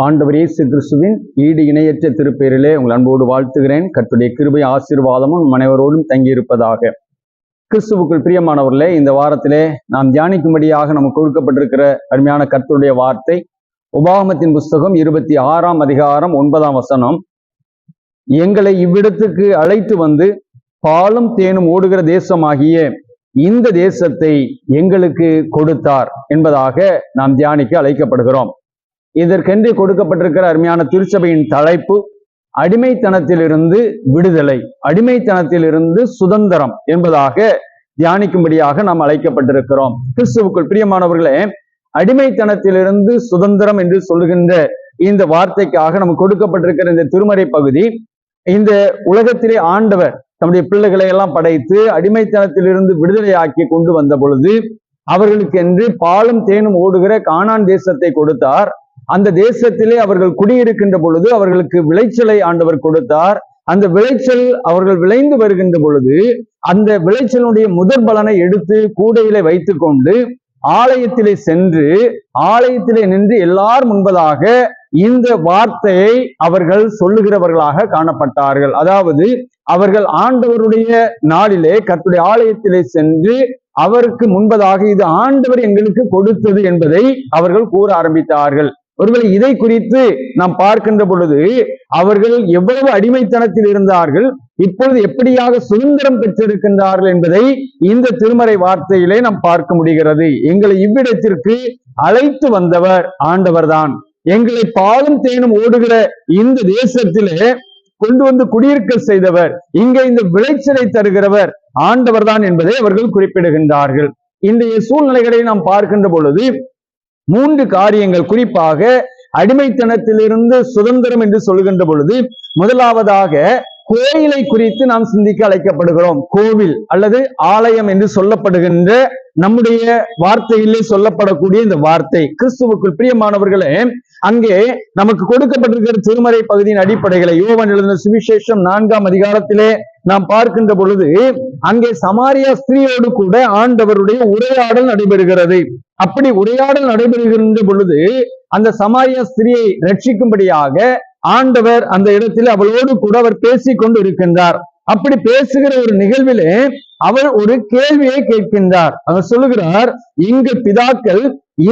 ஆண்டவர் இயேசு கிறிஸ்துவின் ஈடு இணையற்ற திருப்பெயரிலே உங்கள் அன்போடு வாழ்த்துகிறேன். கர்த்தருடைய கிருபை ஆசீர்வாதமும் அனைவரோடும் தங்கியிருப்பதாக. கிறிஸ்துவுக்குள் பிரியமானவர்களே, இந்த வாரத்திலே நாம் தியானிக்கும்படியாக நமக்கு கொடுக்கப்பட்டிருக்கிற அருமையான கர்த்தருடைய வார்த்தை உபாகமத்தின் புஸ்தகம் 26ஆம் அதிகாரம் 9ஆம் வசனம். எங்களை இவ்விடத்துக்கு அழைத்து வந்து பாலும் தேனும் ஓடுகிற தேசமாகிய இந்த தேசத்தை எங்களுக்கு கொடுத்தார் என்பதாக நாம் தியானிக்க அழைக்கப்படுகிறோம். இதற்கென்று கொடுக்கப்பட்டிருக்கிற அருமையான திருச்சபையின் தலைப்பு அடிமைத்தனத்திலிருந்து விடுதலை, அடிமைத்தனத்திலிருந்து சுதந்திரம் என்பதாக தியானிக்கும்படியாக நாம் அழைக்கப்பட்டிருக்கிறோம். கிறிஸ்துவுக்குள் பிரியமானவர்களே, அடிமைத்தனத்திலிருந்து சுதந்திரம் என்று சொல்லுகின்ற இந்த வார்த்தைக்காக நமக்கு கொடுக்கப்பட்டிருக்கிற இந்த திருமறை பகுதி, இந்த உலகத்திலே ஆண்டவர் தம்முடைய பிள்ளைகளை எல்லாம் படைத்து அடிமைத்தனத்திலிருந்து விடுதலையாக்கி கொண்டு வந்த பொழுது அவர்களுக்கு என்று பாலும் தேனும் ஓடுகிற கானான் தேசத்தை கொடுத்தார். அந்த தேசத்திலே அவர்கள் குடியிருக்கின்ற பொழுது அவர்களுக்கு விளைச்சலை ஆண்டவர் கொடுத்தார். அந்த விளைச்சல் அவர்கள் விளைந்து வருகின்ற பொழுது அந்த விளைச்சலுடைய முதற் பலனை எடுத்து கூடையிலே வைத்து கொண்டு ஆலயத்திலே சென்று ஆலயத்திலே நின்று எல்லார் முன்பதாக இந்த வார்த்தையை அவர்கள் சொல்லுகிறவர்களாக காணப்பட்டார்கள். அதாவது அவர்கள் ஆண்டவருடைய நாளிலே கர்த்தருடைய ஆலயத்திலே சென்று அவருக்கு முன்பதாக இது ஆண்டவர் எங்களுக்கு கொடுத்தது என்பதை அவர்கள் கூற ஆரம்பித்தார்கள். ஒருவேளை இதை குறித்து நாம் பார்க்கின்ற பொழுது அவர்கள் எவ்வளவு அடிமைத்தனத்தில் இருந்தார்கள், இப்பொழுது எப்படியாக சுதந்திரம் பெற்றிருக்கின்றார்கள் என்பதை இந்த திருமறை வார்த்தையிலே நாம் பார்க்க முடிகிறது. எங்களை இவ்விடத்திற்கு அழைத்து வந்தவர் ஆண்டவர்தான். எங்களை பாலும் தேனும் ஓடுகிற இந்த தேசத்திலே கொண்டு வந்து குடியிருக்க செய்தவர், இங்கே இந்த விளைச்சலை தருகிறவர் ஆண்டவர்தான் என்பதை அவர்கள் குறிப்பிடுகின்றார்கள். இன்றைய சூழ்நிலைகளை நாம் பார்க்கின்ற பொழுது 3 காரியங்கள், குறிப்பாக அடிமைத்தனத்திலிருந்து சுதந்திரம் என்று சொல்லுகின்ற பொழுது முதலாவதாக கோயிலை குறித்து நாம் சிந்திக்க அழைக்கப்படுகிறோம். கோவில் அல்லது ஆலயம் என்று சொல்லப்படுகின்ற நம்முடைய வார்த்தையிலே சொல்லப்படக்கூடிய இந்த வார்த்தை, கிறிஸ்துவுக்குள் பிரியமானவர்களே, அங்கே நமக்கு கொடுக்கப்பட்டிருக்கிற திருமறை பகுதியின் அடிப்படைகளை யோவான் எழுதின சுவிசேஷம் 4ஆம் அதிகாரத்திலே நாம் பார்க்கின்ற பொழுது அங்கே சமாரியா ஸ்திரீயோடு கூட ஆண்டவருடைய உரையாடல் நடைபெறுகிறது. அப்படி உரையாடல் நடைபெறுகின்ற பொழுது அந்த சமாரியா ஸ்திரியை ரட்சிக்கும்படியாக ஆண்டவர் அந்த இடத்தில் அவளோடு கூட அவர் பேசிக் கொண்டு இருக்கின்றார். அப்படி பேசுகிற ஒரு நிகழ்விலே அவர் ஒரு கேள்வியை கேட்கின்றார். அவர் சொல்லுகிறார், இங்கு பிதாக்கள்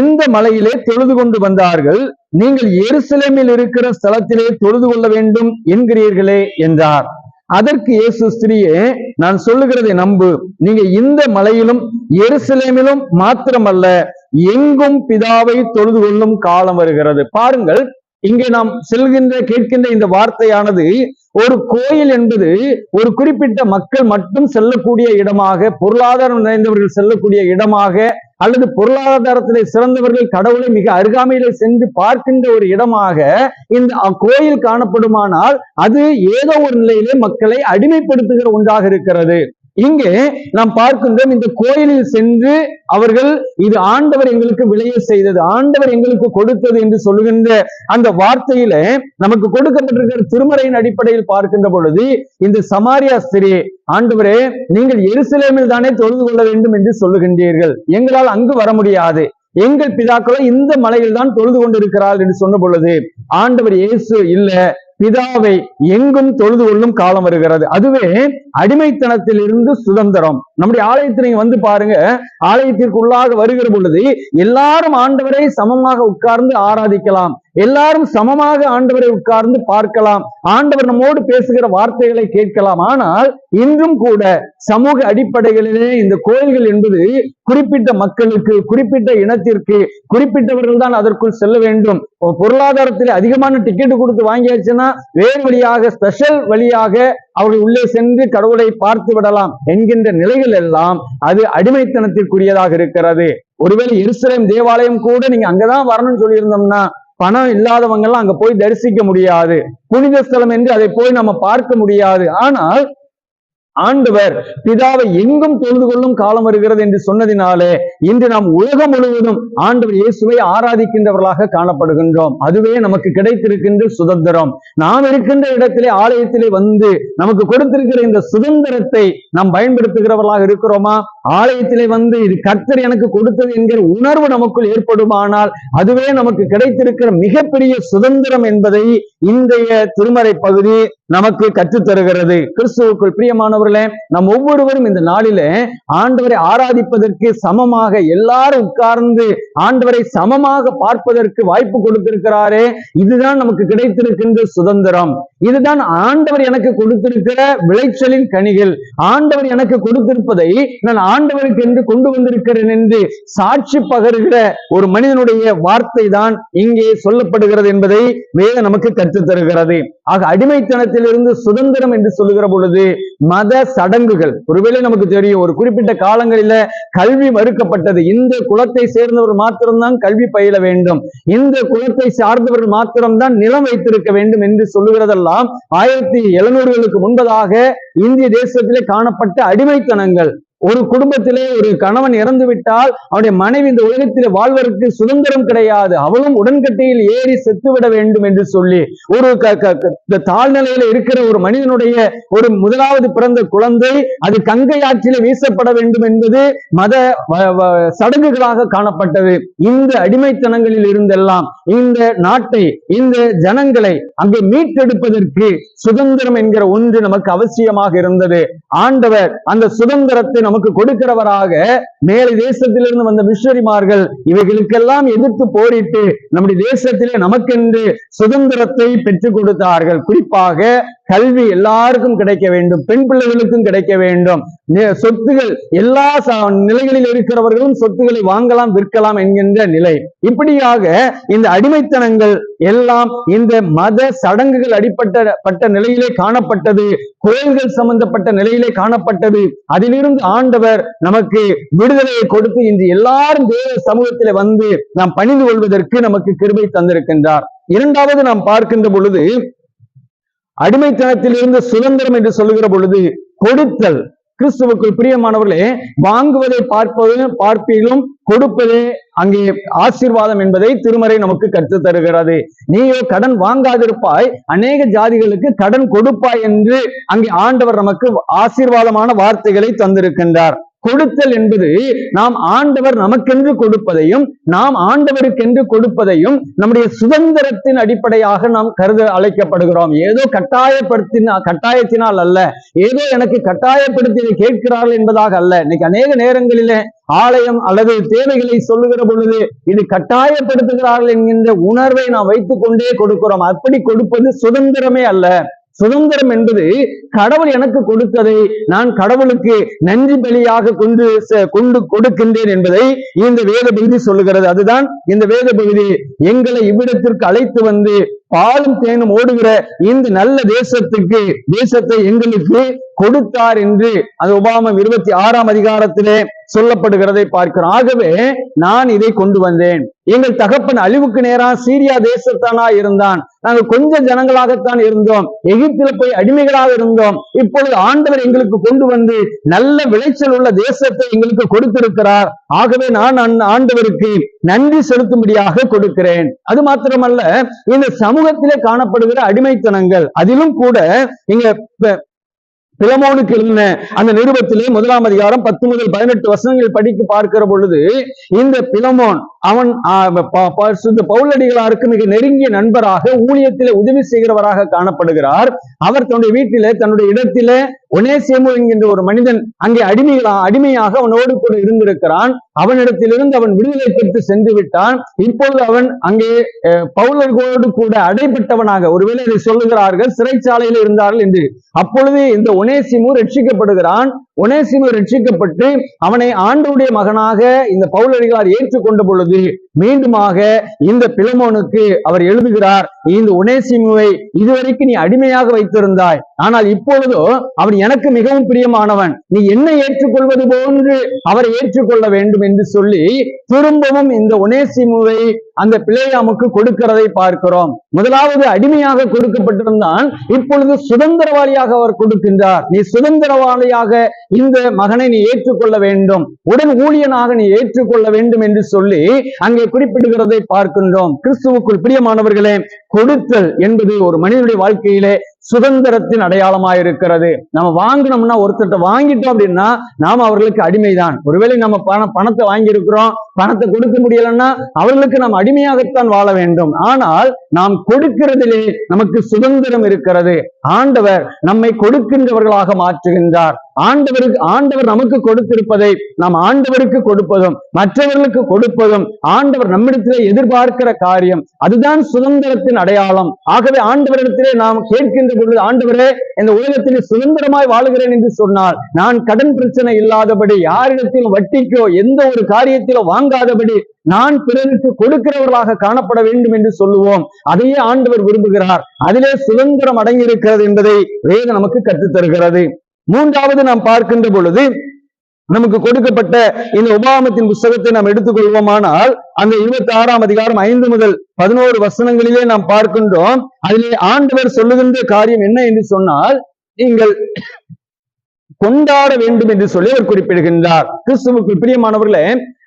இந்த மலையிலே தொழுது கொண்டு வந்தார்கள், நீங்கள் எருசலேமில் இருக்கிற ஸ்தலத்திலே தொழுது கொள்ள வேண்டும் என்கிறீர்களே என்றார். அதற்கு இயேசு, ஸ்திரியே, நான் சொல்லுகிறதை நம்பு, நீங்க இந்த மலையிலும் எருசலேமிலும் மாத்திரமல்ல எங்கும் பிதாவை தொழுது கொள்ளும் காலம் வருகிறது. பாருங்கள், இங்கே நாம் கேட்கின்ற இந்த வார்த்தையானது ஒரு கோயில் என்பது ஒரு குறிப்பிட்ட மக்கள் மட்டும் செல்லக்கூடிய இடமாக, பொருளாதாரம் நிறைந்தவர்கள் செல்லக்கூடிய இடமாக, அல்லது பொருளாதாரத்திலே சிறந்தவர்கள் கடவுளை மிக அருகாமையிலே சென்று பார்க்கின்ற ஒரு இடமாக இந்த கோயில் காணப்படுமானால் அது ஏதோ ஒரு நிலையிலே மக்களை அடிமைப்படுத்துகிற ஒன்றாக இருக்கிறது. இங்கே நாம் பார்க்கின்றோம், இந்த கோயிலில் சென்று அவர்கள் இது ஆண்டவர் எங்களுக்கு விளைய செய்தது, ஆண்டவர் எங்களுக்கு கொடுத்தது என்று சொல்லுகின்ற அந்த வார்த்தையில நமக்கு கொடுக்கப்பட்டிருக்கிற திருமறையின் அடிப்படையில் பார்க்கின்ற பொழுது இந்த சமாரியா ஸ்திரீ, ஆண்டவரே, நீங்கள் எருசலேமில் தானே தொழுது கொள்ள வேண்டும் என்று சொல்லுகின்றீர்கள், எங்களால் அங்கு வர முடியாது, எங்கள் பிதாக்களோ இந்த மலையில் தான் தொழுது கொண்டிருக்கிறாள் என்று சொன்ன பொழுது ஆண்டவர் இயேசு, இல்ல, பிதாவை எங்கும் தொழுது கொள்ளும் காலம் வருகிறது. அதுவே அடிமைத்தனத்தில் இருந்து சுதந்திரம். நம்முடைய ஆலயத்தில் நீங்க வந்து பாருங்க, ஆலயத்திற்குள்ளாக வருகிற பொழுது எல்லாரும் ஆண்டவரை சமமாக உட்கார்ந்து ஆராதிக்கலாம், எல்லாரும் சமமாக ஆண்டவரை உட்கார்ந்து பார்க்கலாம், ஆண்டவர் நம்மோடு பேசுகிற வார்த்தைகளை கேட்கலாம். ஆனால் இன்றும் கூட சமூக அடிப்படைகளிலே இந்த கோயில்கள் என்பது குறிப்பிட்ட மக்களுக்கு, குறிப்பிட்ட இனத்திற்கு, குறிப்பிட்டவர்கள் தான் அதற்குள் செல்ல வேண்டும். பொருளாதாரத்தில் அதிகமான டிக்கெட் கொடுத்து வாங்கியாச்சுன்னா வேறு வழியாக, ஸ்பெஷல் வழியாக அவர்கள் உள்ளே சென்று கடவுளை பார்த்து விடலாம் என்கின்ற நிலைகள் எல்லாம் அது அடிமைத்தனத்திற்குரியதாக இருக்கிறது. ஒருவேளை எருசலேம் தேவாலயம் கூட நீங்க அங்கதான் வரணும்னு சொல்லியிருந்தோம்னா பணம் இல்லாதவங்க எல்லாம் அங்க போய் தரிசிக்க முடியாது, புனித ஸ்தலம் என்று அதை போய் நம்ம பார்க்க முடியாது. ஆனால் ஆண்டவர் பிதாவை எங்கும் தொழுது கொள்ளும் காலம் வருகிறது என்று சொன்னதினாலே இன்று நாம் உலகம் முழுவதும் ஆண்டவர் இயேசுவை ஆராதிக்கின்றவர்களாக காணப்படுகின்றோம். அதுவே நமக்கு கிடைத்திருக்கின்ற சுதந்திரம். நாம் இருக்கின்ற இடத்திலே ஆலயத்திலே வந்து நமக்கு கொடுத்திருக்கிற இந்த சுதந்திரத்தை நாம் பயன்படுத்துகிறவர்களாக இருக்கிறோமா? ஆலயத்திலே வந்து இது கர்த்தர் எனக்கு கொடுத்தது என்கிற உணர்வு நமக்குள் ஏற்படுமானால் அதுவே நமக்கு கிடைத்திருக்கிற மிகப்பெரிய சுதந்திரம் என்பதை இன்றைய திருமறை பகுதி நமக்கு கற்றுத் தருகிறது. கிறிஸ்துவுக்குள் பிரியமானவர்களே, நம் ஒவ்வொருவரும் இந்த நாளிலே ஆண்டவரை ஆராதிப்பதற்கு சமமாக எல்லாரும் உட்கார்ந்து ஆண்டவரை சமமாக பார்ப்பதற்கு வாய்ப்பு கொடுத்திருக்கிறாரே, இதுதான் நமக்கு கிடைத்திருக்கின்ற சுதந்திரம். இதுதான் ஆண்டவர் எனக்கு கொடுத்திருக்கிற விளைச்சலின் கனிகள். ஆண்டவர் எனக்கு கொடுத்திருப்பதை நான் ஆண்டவருக்கு என்று கொண்டு வந்திருக்கிறேன் என்று சாட்சி பகருகிற ஒரு மனிதனுடைய வார்த்தை தான் இங்கே சொல்லப்படுகிறது என்பதை வேதம் நமக்கு கற்றுத் தருகிறது. ஆக அடிமைத்தனத்திலிருந்து சுதந்திரம் என்று சொல்லுகிற பொழுது மத சடங்குகள், ஒருவேளை நமக்கு தெரியும் ஒரு குறிப்பிட்ட காலங்களில கல்வி மறுக்கப்பட்டது. இந்த குலத்தை சேர்ந்தவர் மாத்திரம்தான் கல்வி பயில வேண்டும், இந்த குலத்தை சார்ந்தவர்கள் மாத்திரம்தான் நிலம் வைத்திருக்க வேண்டும் என்று சொல்லுகிறதெல்லாம் 1700களுக்கு முன்பதாக இந்திய தேசத்திலே காணப்பட்ட அடிமைத்தனங்கள். ஒரு குடும்பத்திலே ஒரு கணவன் இறந்து விட்டால் அவனுடைய மனைவி இந்த உலகத்திலே வாழ்வதற்கு சுதந்திரம் கிடையாது, அவளும் உடன்கட்டையில் ஏறி செத்துவிட வேண்டும் என்று சொல்லி ஒரு தாழ்நிலையில இருக்கிற ஒரு மனிதனுடைய ஒரு முதலாவது பிறந்த குழந்தை அது கங்கை ஆற்றிலே வீசப்பட வேண்டும் என்பது மத சடங்குகளாக காணப்பட்டது. இந்த அடிமைத்தனங்களில் இருந்தெல்லாம் இந்த நாட்டை, இந்த ஜனங்களை அங்கே மீட்டெடுப்பதற்கு சுதந்திரம் என்கிற ஒன்று நமக்கு அவசியமாக இருந்தது. ஆண்டவர் அந்த சுதந்திரத்தை நமக்கு கொடுக்கிறவராக மேலை தேசத்திலிருந்து வந்த மிஷனரிமார்கள் இவைகளுக்கெல்லாம் எதிர்த்து போரிட்டு நம்முடைய தேசத்திலே நமக்கென்று சுதந்திரத்தை பெற்றுக் கொடுத்தார்கள். குறிப்பாக கல்வி எல்லாருக்கும் கிடைக்க வேண்டும், பெண் பிள்ளைகளுக்கும் கிடைக்க வேண்டும், சொத்துகள் எல்லா நிலைகளில் இருக்கிறவர்களும் சொத்துக்களை வாங்கலாம் விற்கலாம் என்கின்ற நிலை. இப்படியாக இந்த அடிமைத்தனங்கள் எல்லாம் இந்த மத சடங்குகள் அடிப்பட்ட நிலையிலே காணப்பட்டது, கோயில்கள் சம்பந்தப்பட்ட நிலையிலே காணப்பட்டது. அதிலிருந்து ஆண்டவர் நமக்கு விடுதலையை கொடுத்து இன்று எல்லாரும் தேவ சமூகத்திலே வந்து நாம் பணிந்து கொள்வதற்கு நமக்கு கிருபை தந்திருக்கின்றார். இரண்டாவது நாம் பார்க்கின்ற பொழுது அடிமைத்தனத்தில் இருந்து சுதந்திரம் என்று சொல்லுகிற பொழுது கொடுத்தல். கிறிஸ்துவுக்குள் பிரியமானவர்களே, வாங்குவதை பார்ப்பிலும் கொடுப்பதே அங்கே ஆசீர்வாதம் என்பதை திருமறை நமக்கு கற்றுத் தருகிறது. நீயோ கடன் வாங்காதிருப்பாய், அநேக ஜாதிகளுக்கு கடன் கொடுப்பாய் என்று அங்கே ஆண்டவர் நமக்கு ஆசீர்வாதமான வார்த்தைகளை தந்திருக்கின்றார். கொடுத்தல் என்பது நாம் ஆண்டவர் நமக்கென்று கொடுப்பதையும் நாம் ஆண்டவருக்கென்று கொடுப்பதையும் நம்முடைய சுதந்திரத்தின் அடிப்படையாக நாம் கருத அழைக்கப்படுகிறோம். ஏதோ கட்டாயத்தினால் அல்ல, ஏதோ எனக்கு கட்டாயப்படுத்தி கேட்கிறார்கள் என்பதாக அல்ல. இன்னைக்கு அநேக நேரங்களிலே ஆலயம் அல்லது தேவைகளை சொல்லுகிற பொழுது இது கட்டாயப்படுத்துகிறார்கள் என்கின்ற உணர்வை நாம் வைத்துக் கொண்டே கொடுக்கிறோம். அப்படி கொடுப்பது சுதந்திரமே அல்ல. சுதந்திரம் என்பது கடவுள் எனக்கு கொடுத்ததை நான் கடவுளுக்கு நன்றி பலியாக கொண்டு கொடுக்கின்றேன் என்பதை இந்த வேத பகுதி சொல்லுகிறது. அதுதான் இந்த வேத பகுதி எங்களை இவ்விடத்திற்கு அழைத்து வந்து பாலும் தேனும் ஓடுகிற இந்த நல்ல தேசத்தை எங்களுக்கு கொடுத்தார் என்று அது உபாகமம் 26ஆம் அதிகாரத்திலே சொல்லப்படுகிறதை பார்க்கிறோம். ஆகவே நான் இதை கொண்டு வந்தேன். எங்கள் தகப்பன் அழிவுக்கு நேரா சீரியா தேசத்தானா இருந்தான், நாங்கள் கொஞ்சம் ஜனங்களாகத்தான் இருந்தோம், எகிப்தில போய் அடிமைகளாக இருந்தோம். இப்பொழுது ஆண்டவர் எங்களுக்கு கொண்டு வந்து நல்ல விளைச்சல் உள்ள தேசத்தை எங்களுக்கு கொடுத்திருக்கிறார். ஆகவே நான் ஆண்டவருக்கு நன்றி செலுத்தும்படியாக கொடுக்கிறேன். அது மாத்திரமல்ல, இந்த சமூகத்திலே காணப்படுகிற அடிமைத்தனங்கள், அதிலும் கூட இங்க பிலமோனுக்கு எழுதின அந்த நிருபத்திலே 1ஆம் அதிகாரம் 10 முதல் 18 வசனங்கள் படிக்க பார்க்கிற பொழுது இந்த பிலமோன் அவன் பவுலடிகளாருக்கு மிக நெருங்கிய நண்பராக ஊழியத்திலே உதவி செய்கிறவராக காணப்படுகிறார். அவர் தன்னுடைய வீட்டிலே தன்னுடைய இடத்திலே ஒனேசிமு என்கின்ற ஒரு மனிதன் அங்கே அடிமையாக அவனோடு கூட இருந்திருக்கிறான். அவனிடத்திலிருந்து அவன் விடுதலை பெற்று சென்று விட்டான். இப்பொழுது அவன் அங்கே பவுலர்களோடு கூட அடைபட்டவனாக, ஒருவேளை இதை சொல்லுகிறார்கள் சிறைச்சாலையில் இருந்தார்கள் என்று. அப்பொழுது இந்த ஒனேசிமு ரட்சிக்கப்படுகிறான். ஒனேசிமு ரட்சிக்கப்பட்டு அவனை ஆண்டவருடைய மகனாக இந்த பவுலடிகளார் ஏற்றுக்கொண்ட பொழுது மீண்டுமாக இந்த பிலமோனுக்கு அவர் எழுதுகிறார், இந்த ஒனேசிமுவை இதுவரைக்கும் நீ அடிமையாக வைத்திருந்தாய், ஆனால் இப்பொழுதோ அவன் எனக்கு மிகவும் பிரியமானவன், நீ என்னை ஏற்றுக்கொள்வது போன்று அவரை ஏற்றுக்கொள்ள வேண்டும் என்று சொல்லி திரும்பவும் இந்த ஒனேசிமுவை அந்த பிலேயாமுக்கு கொடுக்கிறதை பார்க்கிறோம். முதலாவது அடிமையாக கொடுக்கப்பட்டிருந்தான், இப்பொழுது சுதந்திரவாளியாக அவர் கொடுக்கின்றார். நீ சுதந்திரவாளியாக இந்த மகனை நீ ஏற்றுக்கொள்ள வேண்டும், உடன் ஊழியனாக நீ ஏற்றுக்கொள்ள வேண்டும் என்று சொல்லி அங்கே குறிப்பிடுகிறதை பார்க்கின்றோம். கிறிஸ்துவுக்குள் பிரியமானவர்களே, கொடுத்தல் என்பது ஒரு மனிதனுடைய வாழ்க்கையிலே சுதந்திரத்தின் அடையாளமாயிருக்கிறது. நம்ம வாங்கணும்னா, ஒருத்தட்ட வாங்கிட்டோம் அப்படின்னா நாம அவர்களுக்கு அடிமைதான். ஒருவேளை நம்ம பணத்தை வாங்கி இருக்கிறோம், பணத்தை கொடுக்க முடியலன்னா அவர்களுக்கு நாம் அடிமையாகத்தான் வாழ வேண்டும். ஆனால் நாம் கொடுக்கிறதிலே நமக்கு சுதந்திரம் இருக்கிறது. ஆண்டவர் நம்மை கொடுக்கின்றவர்களாக மாற்றுகின்றார். ஆண்டவர் நமக்கு கொடுத்திருப்பதை நாம் ஆண்டவருக்கு கொடுப்பதும் மற்றவர்களுக்கு கொடுப்பதும் ஆண்டவர் நம்மிடத்திலே எதிர்பார்க்கிற காரியம். அதுதான் சுதந்திரத்தின் அடையாளம். ஆகவே ஆண்டவரிடத்திலே நாம் கேட்கின்ற பொழுது, ஆண்டவரே, இந்த உலகத்திலே சுதந்திரமாய் வாழுகிறேன் என்று சொன்னால், நான் கடன் பிரச்சனை இல்லாதபடி, யாரிடத்திலும் வட்டிக்கோ எந்த ஒரு காரியத்திலோ வாங்காதபடி நான் பிறருக்கு கொடுக்கிறவர்களாக காணப்பட வேண்டும் என்று சொல்லுவோம். அதையே ஆண்டவர் விரும்புகிறார். அதிலே சுதந்திரம் அடங்கியிருக்கிறது என்பதை வேதம் நமக்கு கற்றுத் தருகிறது. மூன்றாவது நாம் பார்க்கின்ற பொழுது, நமக்கு கொடுக்கப்பட்ட இந்த உபாகமத்தின் புஸ்தகத்தை நாம் எடுத்துக்கொள்வோமானால், அந்த 26ஆம் அதிகாரம் 5 முதல் 11 வசனங்களிலே நாம் பார்க்கின்றோம். அதிலே ஆண்டவர் சொல்லுகின்ற காரியம் என்ன என்று சொன்னால், நீங்கள் கொண்டாட வேண்டும் என்று சொல்லி அவர் குறிப்பிடுகின்றார். கிறிஸ்துவுக்கு பிரியமானவர்களே,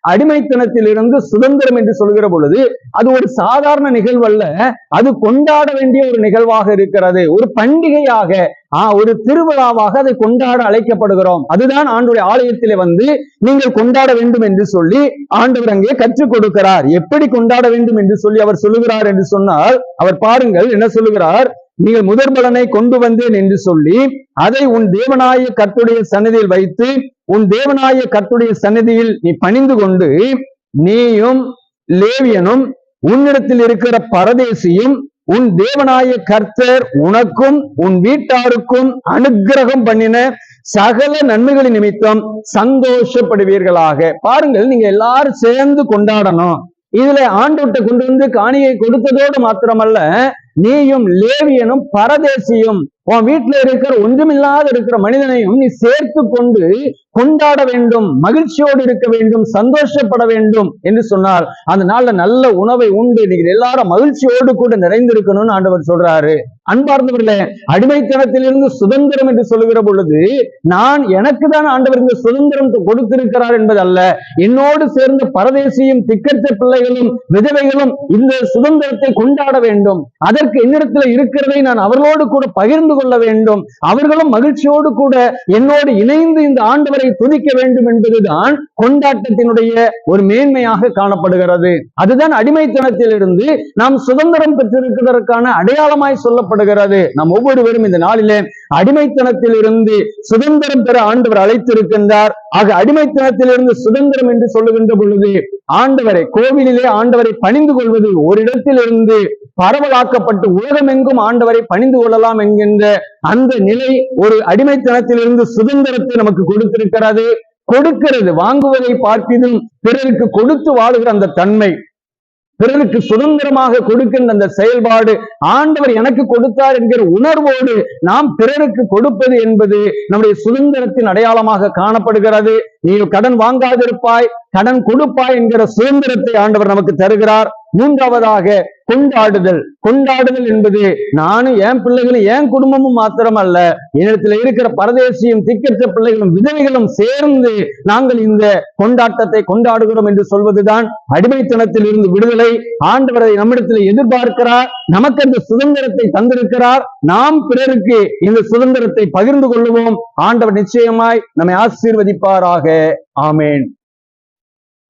அடிமைத்தனத்திலிருந்து சுதந்திரம் என்று சொல்கிற பொழுது அது ஒரு சாதாரண நிகழ்வு அல்ல, அது கொண்டாட வேண்டிய ஒரு நிகழ்வாக இருக்கிறது. ஒரு பண்டிகையாக, ஒரு திருவிழாவாக அதை கொண்டாட அழைக்கப்படுகிறோம். அதுதான் ஆண்டவருடைய ஆலயத்திலே வந்து நீங்கள் கொண்டாட வேண்டும் என்று சொல்லி ஆண்டவர் அங்கே கற்றுக் கொடுக்கிறார். எப்படி கொண்டாட வேண்டும் என்று சொல்லி அவர் சொல்லுகிறார் என்று சொன்னால், அவர் பாருங்கள் என்ன சொல்லுகிறார். நீங்கள் முதற் பலனை கொண்டு வந்தேன் என்று சொல்லி அதை உன் தேவனாய கர்த்தருடைய சந்நிதியில் வைத்து, உன் தேவனாய கர்த்தருடைய சந்நிதியில் நீ பணிந்து கொண்டு, நீயும் லேவியனும் உன்னிடத்தில் இருக்கிற பரதேசியும் உன் தேவனாய கர்த்தர் உனக்கும் உன் வீட்டாருக்கும் அனுக்கிரகம் பண்ணின சகல நன்மைகளின் நிமித்தம் சந்தோஷப்படுவீர்களாக. பாருங்கள், நீங்க எல்லாரும் சேர்ந்து கொண்டாடணும். இதுல ஆண்டவர்கிட்ட கொண்டு வந்து காணியை கொடுத்ததோடு மாத்திரமல்ல, நீயும் லேவியனும் பரதேசியும் உன் வீட்டுல இருக்கிற ஒன்றுமில்லாத இருக்கிற மனிதனையும் நீ சேர்த்து கொண்டு கொண்டாட வேண்டும், மகிழ்ச்சியோடு இருக்க வேண்டும், சந்தோஷப்பட வேண்டும் என்று சொன்னால், அந்த நாள்ல நல்ல உணவை உண்டு நீங்க எல்லாரும் மகிழ்ச்சியோடு கூட நிறைந்திருக்கணும்னு ஆண்டவர் சொல்றாரு. அன்பார்ந்தவர்களே, அடிமைத்தனத்திலிருந்து சுதந்திரம் என்று சொல்லுகிற பொழுது, நான் எனக்கு தான் ஆண்டவர் இந்த சுதந்திரம் கொடுத்திருக்கிறார் என்பது அல்ல, என்னோடு சேர்ந்த பரதேசியும் திக்கற்ற பிள்ளைகளும் விதவைகளும் இந்த சுதந்திரத்தை கொண்டாட வேண்டும். அதற்கு என்னிடத்தில் இருக்கிறதை நான் அவர்களோடு கூட பகிர்ந்து கொள்ள வேண்டும். அவர்களும் மகிழ்ச்சியோடு கூட என்னோடு இணைந்து இந்த ஆண்டவரை துதிக்க வேண்டும் என்பதுதான் கொண்டாட்டத்தினுடைய ஒரு மேன்மையாக காணப்படுகிறது. அதுதான் அடிமைத்தனத்திலிருந்து நாம் சுதந்திரம் பெற்றிருக்கிறதற்கான அடையாளமாய் சொல்லப்படுகிறது. நாம் ஒவ்வொருவரும் இந்த நாளிலே அடிமைத்தனத்திலிருந்து சுதந்திரம் பெற ஆண்டவர் அழைத்திருக்கின்றார். ஆக அடிமைத்தனத்திலிருந்து சுதந்திரம் என்று சொல்லுகின்ற பொழுது, ஆண்டவரை கோவிலிலே ஆண்டவரை பணிந்து கொள்வது ஒரு இடத்திலிருந்து பரவலாக்கப்பட்டு உலகமெங்கும் ஆண்டவரை பணிந்து கொள்ளலாம் என்கின்ற அந்த நிலை ஒரு அடிமைத்தனத்திலிருந்து சுதந்திரத்தை நமக்கு கொடுத்திருக்கிறது. கொடுக்கிறது, வாங்குவதை பார்ப்பதும் பிறருக்கு கொடுத்து வாழுகிற அந்த தன்மை, பிறருக்கு சுதந்திரமாக கொடுக்கின்ற அந்த செயல்பாடு, ஆண்டவர் எனக்கு கொடுத்தார் என்கிற உணர்வோடு நாம் பிறருக்கு கொடுப்பது என்பது நம்முடைய சுதந்திரத்தின் அடையாளமாக காணப்படுகிறது. நீ கடன் வாங்காதிருப்பாய், கடன் கொடுப்பாய் என்கிற சுதந்திரத்தை ஆண்டவர் நமக்கு தருகிறார். மூன்றாவதாக கொண்டாடுதல். கொண்டாடுதல் என்பது நானும் என் பிள்ளைகளும் என் குடும்பமும் மாத்திரமல்ல, என்னிடத்தில் இருக்கிற பரதேசியும் திக்கற்ற பிள்ளைகளும் விதவைகளும் சேர்ந்து நாங்கள் இந்த கொண்டாட்டத்தை கொண்டாடுகிறோம் என்று சொல்வதுதான் அடிமைத்தனத்தில் இருந்து விடுதலை. ஆண்டவரை நம்மிடத்தில் எதிர்பார்க்கிறார், நமக்கு அந்த சுதந்திரத்தை தந்திருக்கிறார். நாம் பிறருக்கு இந்த சுதந்திரத்தை பகிர்ந்து கொள்ளுவோம். ஆண்டவர் நிச்சயமாய் நம்மை ஆசீர்வதிப்பாராக. ஆமேன்.